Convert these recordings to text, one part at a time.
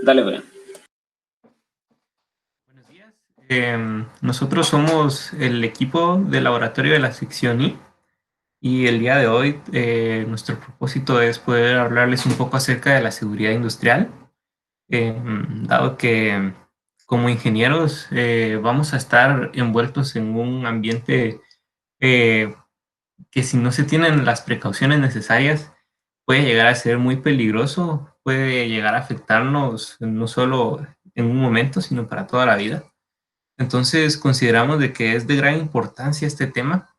Dale, Brian. Buenos días. Nosotros somos el equipo de laboratorio de la sección I y el día de hoy nuestro propósito es poder hablarles un poco acerca de la seguridad industrial, dado que como ingenieros vamos a estar envueltos en un ambiente eh, que si no se tienen las precauciones necesarias puede llegar a ser muy peligroso, puede llegar a afectarnos no solo en un momento, sino para toda la vida. Entonces consideramos de que es de gran importancia este tema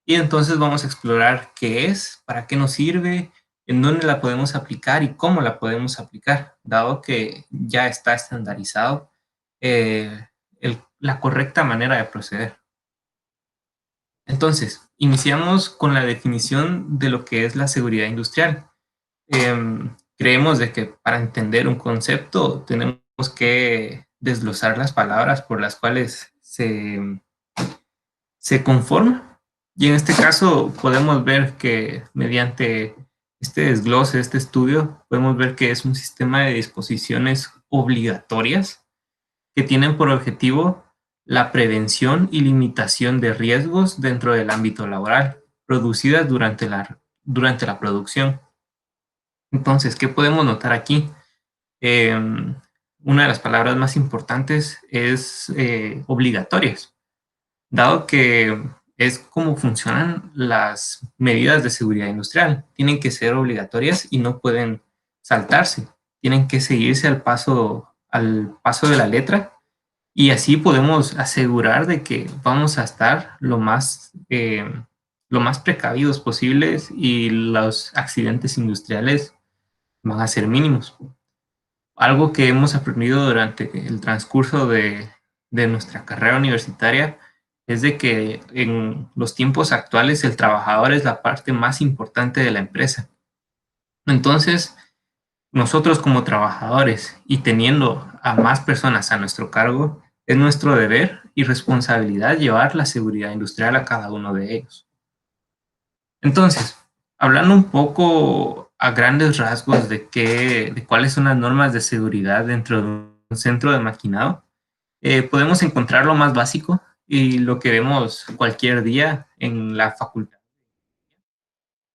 y entonces vamos a explorar qué es, para qué nos sirve, en dónde la podemos aplicar y cómo la podemos aplicar, dado que ya está estandarizado eh, la correcta manera de proceder. Entonces, iniciamos con la definición de lo que es la seguridad industrial. Creemos de que para entender un concepto tenemos que desglosar las palabras por las cuales se conforma. Y en este caso podemos ver que mediante este desglose, este estudio, podemos ver que es un sistema de disposiciones obligatorias que tienen por objetivo la prevención y limitación de riesgos dentro del ámbito laboral, producidas durante la producción. Entonces, ¿qué podemos notar aquí? Eh, una de las palabras más importantes es obligatorias, dado que es como funcionan las medidas de seguridad industrial. Tienen que ser obligatorias y no pueden saltarse. Tienen que seguirse al paso de la letra y así podemos asegurar de que vamos a estar lo más precavidos posibles y los accidentes industriales van a ser mínimos. Algo que hemos aprendido durante el transcurso de nuestra carrera universitaria es de que en los tiempos actuales el trabajador es la parte más importante de la empresa. Entonces, nosotros como trabajadores y teniendo a más personas a nuestro cargo, es nuestro deber y responsabilidad llevar la seguridad industrial a cada uno de ellos. Entonces, hablando un poco a grandes rasgos de cuáles son las normas de seguridad dentro de un centro de maquinado, podemos encontrar lo más básico y lo que vemos cualquier día en la facultad,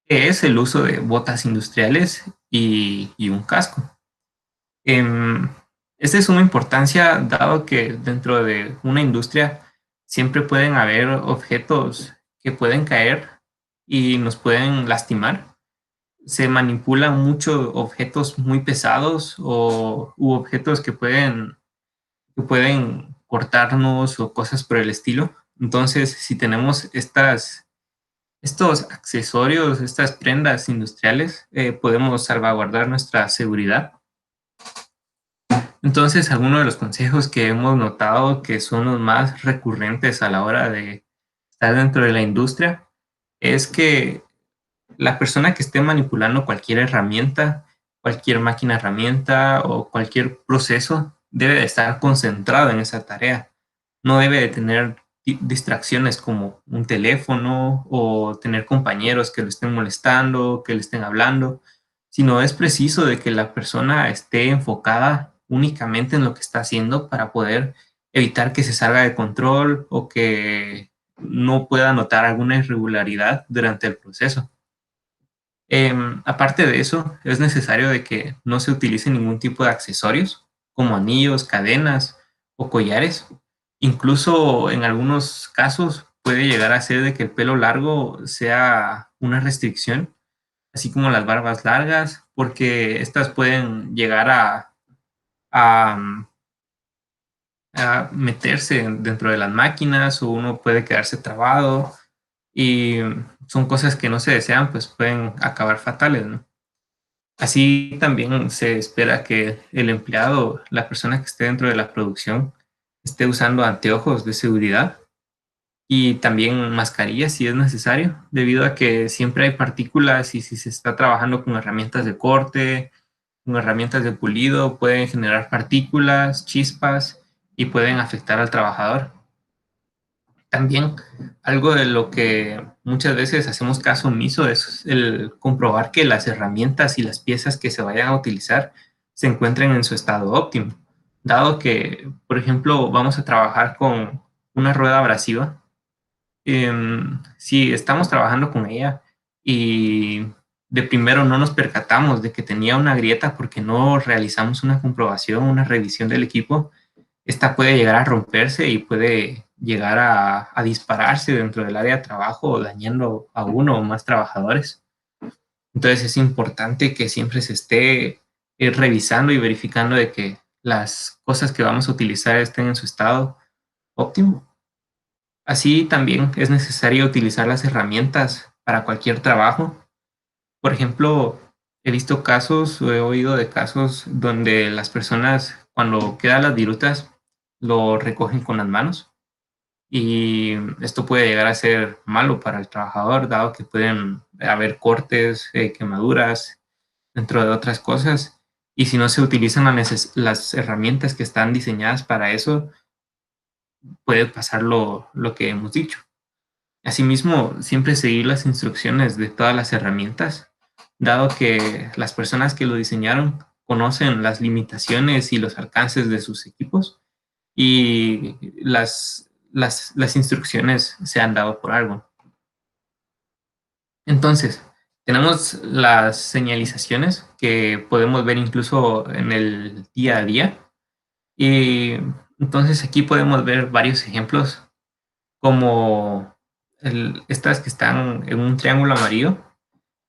que es el uso de botas industriales y un casco. Em, Esta es una importancia dado que dentro de una industria siempre pueden haber objetos que pueden caer y nos pueden lastimar. Se manipulan muchos objetos muy pesados u objetos que pueden cortarnos o cosas por el estilo. Entonces, si tenemos estos accesorios, estas prendas industriales, podemos salvaguardar nuestra seguridad. Entonces, algunos de los consejos que hemos notado que son los más recurrentes a la hora de estar dentro de la industria es que la persona que esté manipulando cualquier herramienta, cualquier máquina herramienta o cualquier proceso debe de estar concentrado en esa tarea. No debe de tener distracciones como un teléfono o tener compañeros que lo estén molestando, que le estén hablando, sino es preciso de que la persona esté enfocada únicamente en lo que está haciendo para poder evitar que se salga de control o que no pueda notar alguna irregularidad durante el proceso. Aparte de eso, es necesario de que no se utilice ningún tipo de accesorios, como anillos, cadenas o collares. Incluso en algunos casos puede llegar a ser de que el pelo largo sea una restricción, así como las barbas largas, porque estas pueden llegar a, a meterse dentro de las máquinas o uno puede quedarse trabado y son cosas que no se desean, pues pueden acabar fatales, ¿no? Así también se espera que el empleado, la persona que esté dentro de la producción, esté usando anteojos de seguridad y también mascarillas si es necesario, debido a que siempre hay partículas y si se está trabajando con herramientas de corte, con herramientas de pulido, pueden generar partículas, chispas y pueden afectar al trabajador. También algo de lo que muchas veces hacemos caso omiso es el comprobar que las herramientas y las piezas que se vayan a utilizar se encuentren en su estado óptimo. Dado que, por ejemplo, vamos a trabajar con una rueda abrasiva, si estamos trabajando con ella y de primero no nos percatamos de que tenía una grieta porque no realizamos una comprobación, una revisión del equipo, esta puede llegar a romperse y puede llegar a dispararse dentro del área de trabajo, dañando a uno o más trabajadores. Entonces es importante que siempre se esté revisando y verificando de que las cosas que vamos a utilizar estén en su estado óptimo. Así también es necesario utilizar las herramientas para cualquier trabajo. Por ejemplo, he visto casos o he oído de casos donde las personas cuando quedan las virutas lo recogen con las manos y esto puede llegar a ser malo para el trabajador, dado que pueden haber cortes, quemaduras, dentro de otras cosas. Y si no se utilizan las herramientas que están diseñadas para eso, puede pasar lo que hemos dicho. Asimismo, siempre seguir las instrucciones de todas las herramientas, dado que las personas que lo diseñaron conocen las limitaciones y los alcances de sus equipos y las instrucciones se han dado por algo. Entonces, tenemos las señalizaciones que podemos ver incluso en el día a día. Y entonces aquí podemos ver varios ejemplos como estas que están en un triángulo amarillo,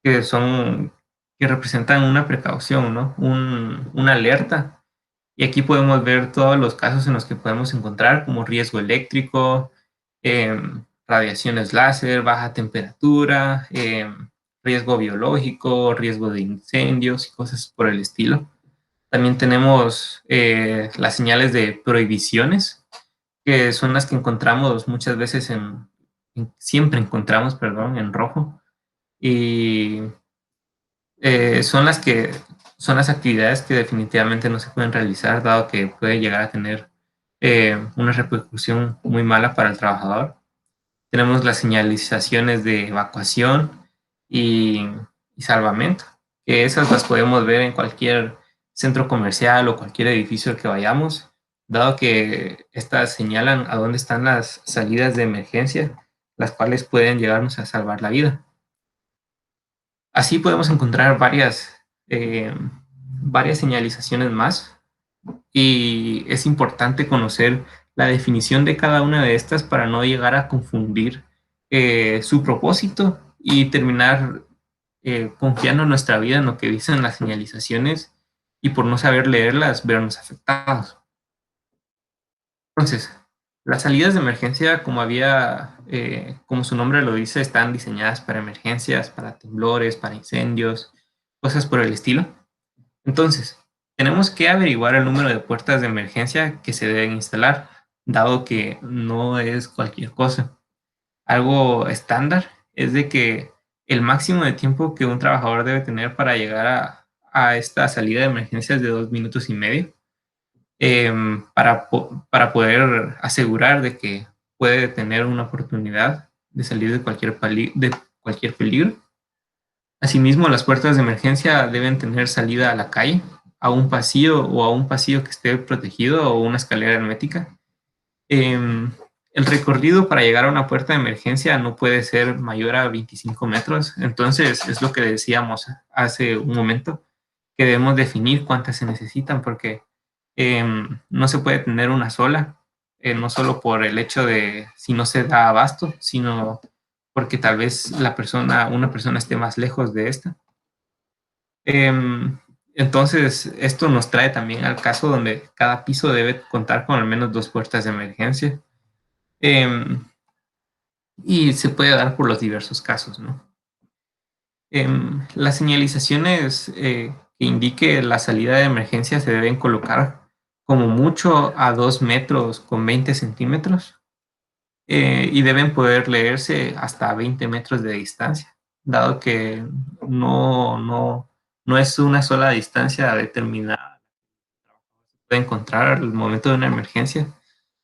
que son, que representan una precaución, ¿no? Una alerta. Y aquí podemos ver todos los casos en los que podemos encontrar como riesgo eléctrico, radiaciones láser, baja temperatura, riesgo biológico, riesgo de incendios y cosas por el estilo. También tenemos las señales de prohibiciones, que son las que encontramos muchas veces siempre encontramos, perdón, en rojo. Y son son las actividades que definitivamente no se pueden realizar, dado que puede llegar a tener una repercusión muy mala para el trabajador. Tenemos las señalizaciones de evacuación y, y salvamento, que esas las podemos ver en cualquier centro comercial o cualquier edificio al que vayamos, dado que estas señalan a dónde están las salidas de emergencia, las cuales pueden llegarnos a salvar la vida. Así podemos encontrar varias señalizaciones más y es importante conocer la definición de cada una de estas para no llegar a confundir su propósito y terminar confiando nuestra vida en lo que dicen las señalizaciones y por no saber leerlas vernos afectados. Entonces, las salidas de emergencia, como su nombre lo dice, están diseñadas para emergencias, para temblores, para incendios, cosas por el estilo. Entonces, tenemos que averiguar el número de puertas de emergencia que se deben instalar, dado que no es cualquier cosa. Algo estándar es de que el máximo de tiempo que un trabajador debe tener para llegar a esta salida de emergencia es de 2 minutos y medio, para poder asegurar de que puede tener una oportunidad de salir de cualquier peligro. Asimismo, las puertas de emergencia deben tener salida a la calle, a un pasillo o a un pasillo que esté protegido o una escalera hermética. El recorrido para llegar a una puerta de emergencia no puede ser mayor a 25 metros. Entonces, es lo que decíamos hace un momento, que debemos definir cuántas se necesitan porque no se puede tener una sola, no solo por el hecho de si no se da abasto, sino porque tal vez una persona esté más lejos de esta. Entonces, esto nos trae también al caso donde cada piso debe contar con al menos 2 puertas de emergencia. Y se puede dar por los diversos casos, ¿no? Las señalizaciones que indique la salida de emergencia se deben colocar como mucho a 2 metros con 20 centímetros y deben poder leerse hasta 20 metros de distancia, dado que no es una sola distancia determinada que puede encontrar al momento de una emergencia,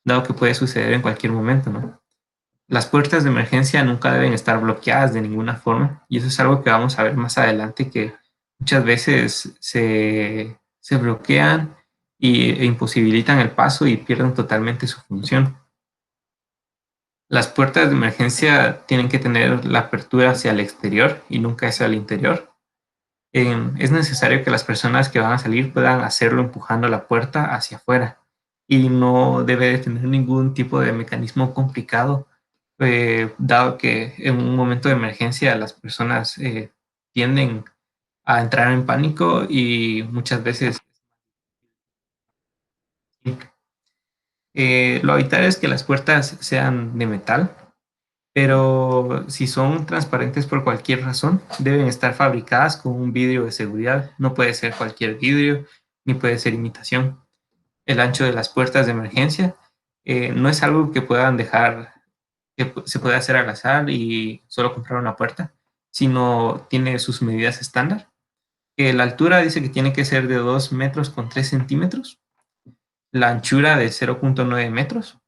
dado que puede suceder en cualquier momento, ¿no? Las puertas de emergencia nunca deben estar bloqueadas de ninguna forma y eso es algo que vamos a ver más adelante, que muchas veces se bloquean e imposibilitan el paso y pierden totalmente su función. Las puertas de emergencia tienen que tener la apertura hacia el exterior y nunca hacia el interior. Es necesario que las personas que van a salir puedan hacerlo empujando la puerta hacia afuera y no debe de tener ningún tipo de mecanismo complicado, dado que en un momento de emergencia las personas tienden a entrar en pánico y muchas veces lo habitual es que las puertas sean de metal, pero si son transparentes por cualquier razón, deben estar fabricadas con un vidrio de seguridad. No puede ser cualquier vidrio, ni puede ser imitación. El ancho de las puertas de emergencia no es algo que puedan dejar, que se puede hacer al azar y solo comprar una puerta, sino tiene sus medidas estándar. La altura dice que tiene que ser de 2 metros con 3 centímetros, la anchura de 0,9 metros,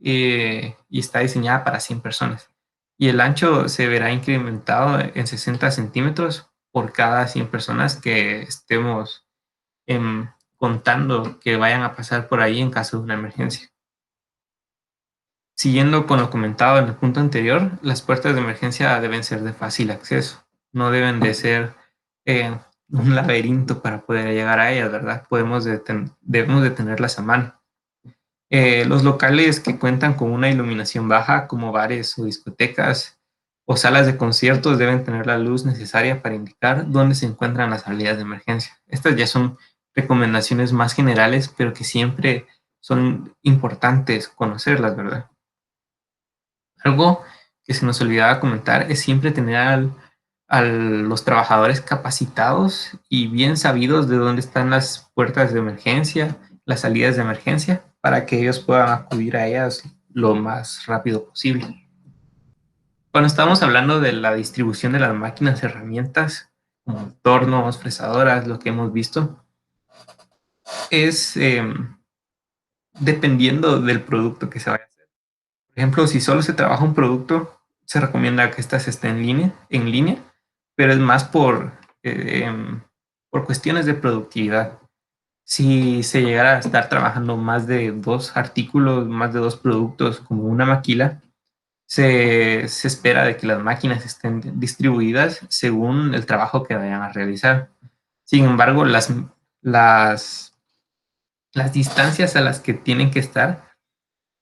y está diseñada para 100 personas. Y el ancho se verá incrementado en 60 centímetros por cada 100 personas que estemos contando que vayan a pasar por ahí en caso de una emergencia. Siguiendo con lo comentado en el punto anterior, las puertas de emergencia deben ser de fácil acceso, no deben de ser un laberinto para poder llegar a ellas, ¿verdad? Debemos de tenerlas a mano. Los locales que cuentan con una iluminación baja, como bares o discotecas o salas de conciertos, deben tener la luz necesaria para indicar dónde se encuentran las salidas de emergencia. Estas ya son recomendaciones más generales, pero que siempre son importantes conocerlas, ¿verdad? Algo que se nos olvidaba comentar es siempre tener a los trabajadores capacitados y bien sabidos de dónde están las puertas de emergencia, las salidas de emergencia, para que ellos puedan acudir a ellas lo más rápido posible. Cuando estamos hablando de la distribución de las máquinas, herramientas, como tornos, fresadoras, lo que hemos visto, es dependiendo del producto que se vaya a hacer. Por ejemplo, si solo se trabaja un producto, se recomienda que ésta esté en línea, pero es más por cuestiones de productividad. Si se llegara a estar trabajando más de 2 artículos, más de 2 productos como una maquila, se espera de que las máquinas estén distribuidas según el trabajo que vayan a realizar. Sin embargo, las, las distancias a las que tienen que estar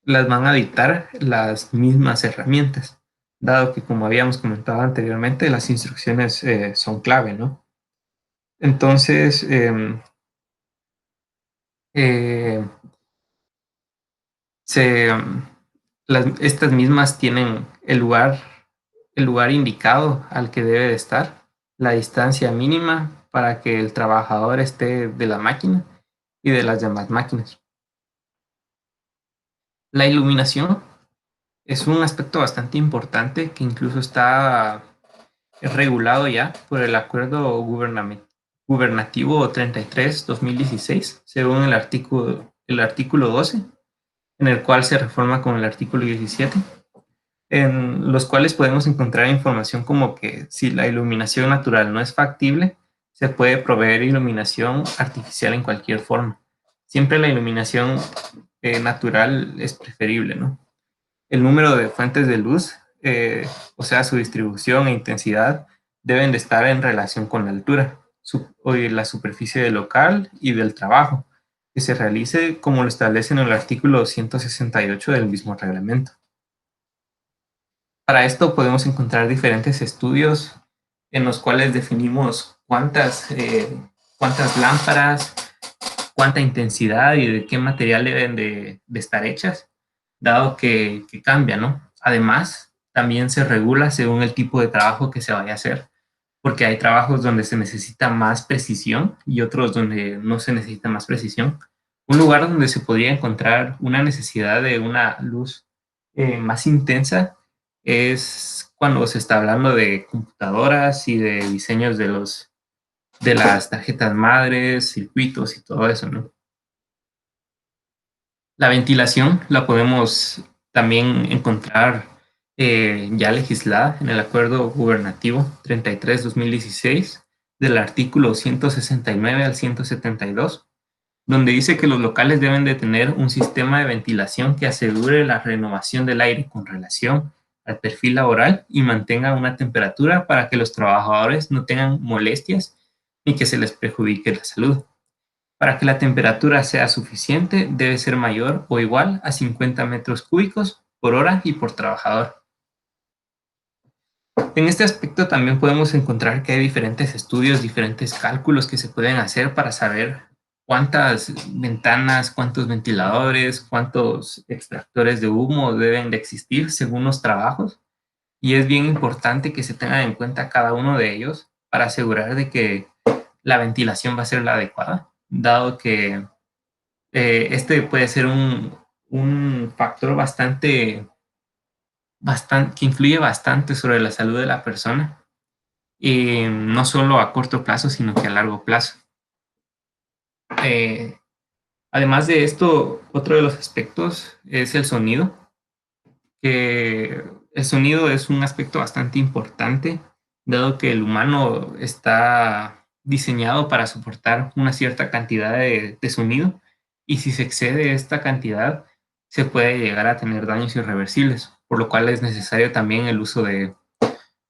las van a dictar las mismas herramientas, dado que, como habíamos comentado anteriormente, las instrucciones son clave, ¿no? Entonces, eh, se, estas mismas tienen el lugar indicado al que debe de estar, la distancia mínima para que el trabajador esté de la máquina y de las demás máquinas. La iluminación es un aspecto bastante importante que incluso está regulado ya por el Acuerdo Gubernativo 33/2016, según el artículo 12, en el cual se reforma con el artículo 17, en los cuales podemos encontrar información como que si la iluminación natural no es factible, se puede proveer iluminación artificial en cualquier forma. Siempre la iluminación natural es preferible, ¿no? El número de fuentes de luz, o sea, su distribución e intensidad, deben de estar en relación con la altura, la superficie del local y del trabajo, que se realice como lo establece en el artículo 168 del mismo reglamento. Para esto podemos encontrar diferentes estudios en los cuales definimos cuántas lámparas, cuánta intensidad y de qué material deben de estar hechas, dado que cambia, ¿no? Además, también se regula según el tipo de trabajo que se vaya a hacer, porque hay trabajos donde se necesita más precisión y otros donde no se necesita más precisión. Un lugar donde se podría encontrar una necesidad de una luz más intensa es cuando se está hablando de computadoras y de diseños de las tarjetas madres, circuitos y todo eso, ¿no? La ventilación la podemos también encontrar ya legislada en el Acuerdo Gubernativo 33/2016, del artículo 169 al 172, donde dice que los locales deben de tener un sistema de ventilación que asegure la renovación del aire con relación al perfil laboral y mantenga una temperatura para que los trabajadores no tengan molestias ni que se les perjudique la salud. Para que la temperatura sea suficiente, debe ser mayor o igual a 50 metros cúbicos por hora y por trabajador. En este aspecto también podemos encontrar que hay diferentes estudios, diferentes cálculos que se pueden hacer para saber cuántas ventanas, cuántos ventiladores, cuántos extractores de humo deben de existir según los trabajos. Y es bien importante que se tengan en cuenta cada uno de ellos para asegurar de que la ventilación va a ser la adecuada, dado que este puede ser un factor que influye bastante sobre la salud de la persona, y no solo a corto plazo, sino que a largo plazo. Eh, Además de esto, otro de los aspectos es el sonido, que el sonido es un aspecto bastante importante, dado que el humano está diseñado para soportar una cierta cantidad de sonido, y si se excede esta cantidad, se puede llegar a tener daños irreversibles, por lo cual es necesario también el uso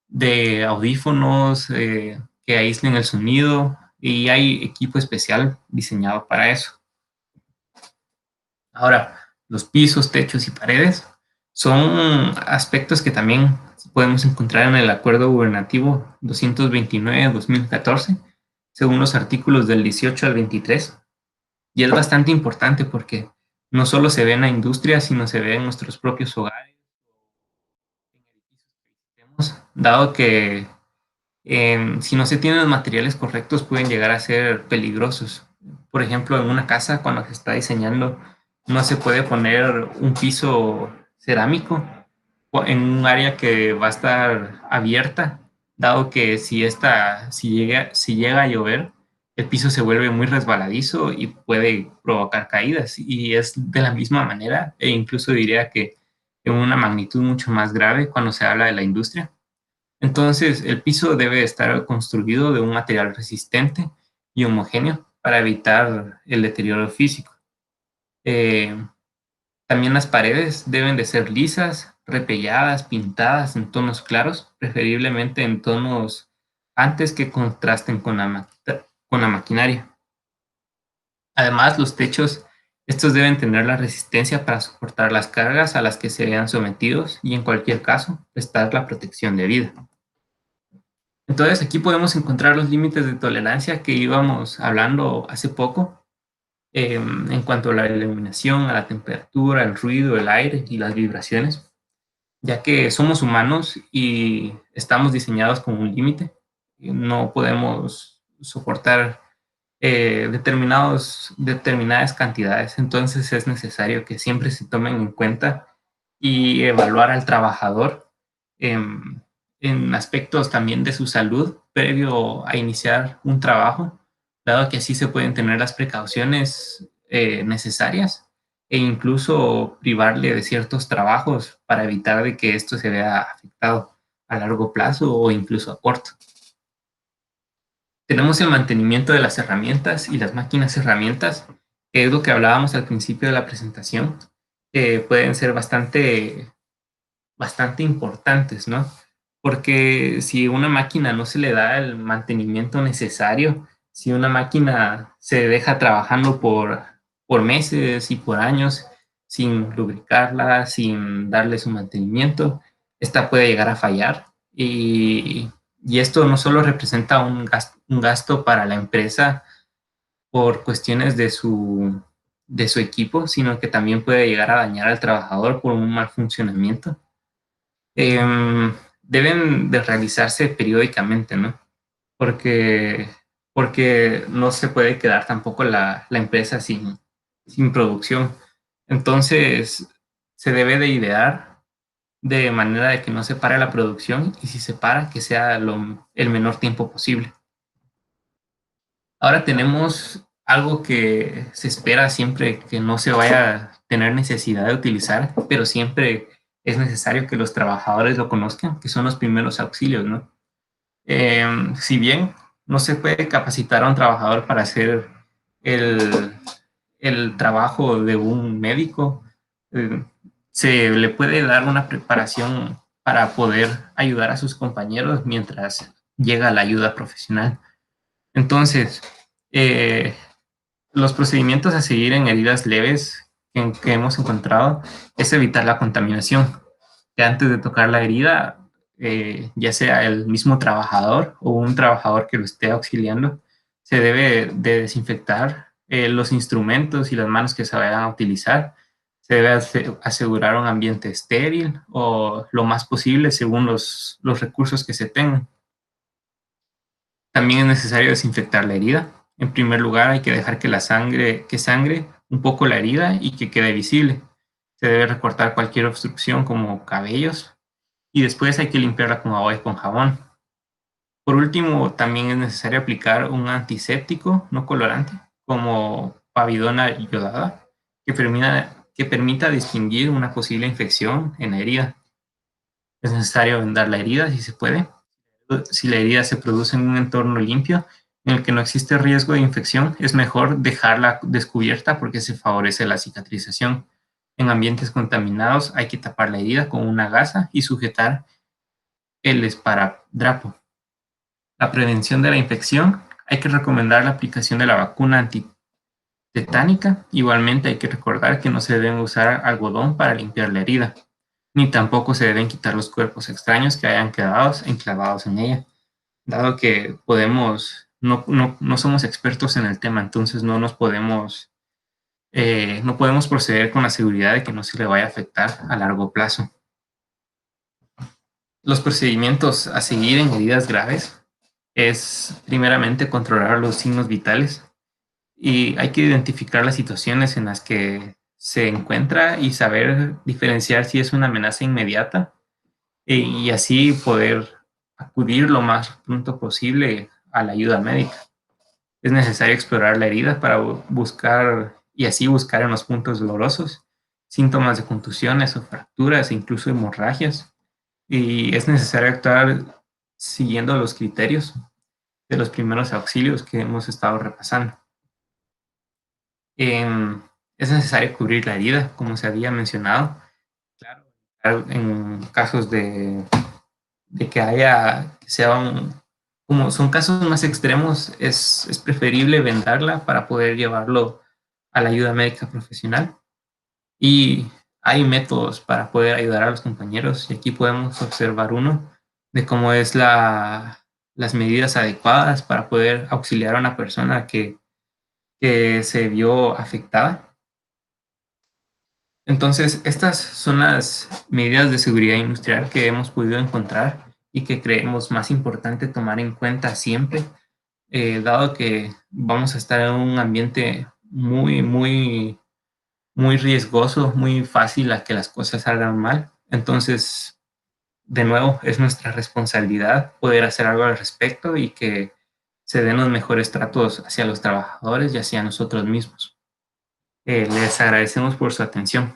de audífonos que aíslen el sonido, y hay equipo especial diseñado para eso. Ahora, los pisos, techos y paredes son aspectos que también podemos encontrar en el Acuerdo Gubernativo 229-2014, según los artículos del 18 al 23. Y es bastante importante porque no solo se ve en la industria, sino se ve en nuestros propios hogares, dado que si no se tienen los materiales correctos pueden llegar a ser peligrosos. Por ejemplo, en una casa, cuando se está diseñando, no se puede poner un piso cerámico en un área que va a estar abierta, dado que si llega a llover, el piso se vuelve muy resbaladizo y puede provocar caídas. Y es de la misma manera, e incluso diría que en una magnitud mucho más grave cuando se habla de la industria. Entonces, el piso debe estar construido de un material resistente y homogéneo para evitar el deterioro físico. Eh, También las paredes deben de ser lisas, repelladas, pintadas en tonos claros, preferiblemente en tonos antes que contrasten con la maquinaria. Además, los techos, estos deben tener la resistencia para soportar las cargas a las que se vean sometidos y, en cualquier caso, prestar la protección debida. Entonces, aquí podemos encontrar los límites de tolerancia que íbamos hablando hace poco, en cuanto a la iluminación, a la temperatura, el ruido, el aire y las vibraciones, ya que somos humanos y estamos diseñados con un límite. No podemos soportar determinadas cantidades, entonces es necesario que siempre se tomen en cuenta y evaluar al trabajador en aspectos también de su salud previo a iniciar un trabajo, dado que así se pueden tener las precauciones necesarias, e incluso privarle de ciertos trabajos para evitar de que esto se vea afectado a largo plazo o incluso a corto. Tenemos el mantenimiento de las herramientas y las máquinas herramientas, que es lo que hablábamos al principio de la presentación, que pueden ser bastante importantes, ¿no? Porque si una máquina no se le da el mantenimiento necesario, si una máquina se deja trabajando por meses y por años sin lubricarla, sin darle su mantenimiento, esta puede llegar a fallar. Y esto no solo representa un gasto para la empresa por cuestiones de su equipo, sino que también puede llegar a dañar al trabajador por un mal funcionamiento. Deben de realizarse periódicamente, ¿no? Porque, porque no se puede quedar tampoco la empresa sin producción. Entonces, se debe de idear de manera de que no se pare la producción, y si se para, que sea el menor tiempo posible. Ahora tenemos algo que se espera siempre que no se vaya a tener necesidad de utilizar, pero siempre es necesario que los trabajadores lo conozcan, que son los primeros auxilios, ¿no? Si bien no se puede capacitar a un trabajador para hacer el, el trabajo de un médico. Eh, Se le puede dar una preparación para poder ayudar a sus compañeros mientras llega la ayuda profesional. Entonces, eh, los procedimientos a seguir en heridas leves que hemos encontrado es evitar la contaminación. Que antes de tocar la herida, ya sea el mismo trabajador o un trabajador que lo esté auxiliando, se debe de desinfectar los instrumentos y las manos que se vayan a utilizar. Se debe asegurar un ambiente estéril o lo más posible según los recursos que se tengan. También es necesario desinfectar la herida. En primer lugar, hay que dejar que sangre un poco la herida y que quede visible. Se debe recortar cualquier obstrucción como cabellos y después hay que limpiarla con agua y con jabón. Por último, también es necesario aplicar un antiséptico no colorante como pavidona yodada que permita distinguir una posible infección en la herida. Es necesario vendar la herida si se puede. Si la herida se produce en un entorno limpio en el que no existe riesgo de infección, es mejor dejarla descubierta porque se favorece la cicatrización. En ambientes contaminados hay que tapar la herida con una gasa y sujetar el esparadrapo. La prevención de la infección, hay que recomendar la aplicación de la vacuna antitetánica. Igualmente hay que recordar que no se debe usar algodón para limpiar la herida, ni tampoco se deben quitar los cuerpos extraños que hayan quedado enclavados en ella, dado que no somos expertos en el tema, entonces no podemos proceder con la seguridad de que no se le vaya a afectar a largo plazo. Los procedimientos a seguir en heridas graves es primeramente controlar los signos vitales y hay que identificar las situaciones en las que se encuentra y saber diferenciar si es una amenaza inmediata y así poder acudir lo más pronto posible a la ayuda médica. Es necesario explorar la herida para buscar y así buscar en los puntos dolorosos síntomas de contusiones o fracturas e incluso hemorragias. Y es necesario actuar siguiendo los criterios de los primeros auxilios que hemos estado repasando. Es necesario cubrir la herida, como se había mencionado. Claro, en casos de que como son casos más extremos, es preferible vendarla para poder llevarlo a la ayuda médica profesional. Y hay métodos para poder ayudar a los compañeros y aquí podemos observar uno de cómo es las medidas adecuadas para poder auxiliar a una persona que se vio afectada. Entonces, estas son las medidas de seguridad industrial que hemos podido encontrar y que creemos más importante tomar en cuenta siempre, dado que vamos a estar en un ambiente muy riesgoso, muy fácil a que las cosas salgan mal. Entonces, de nuevo, es nuestra responsabilidad poder hacer algo al respecto y que se den los mejores tratos hacia los trabajadores y hacia nosotros mismos. Les agradecemos por su atención.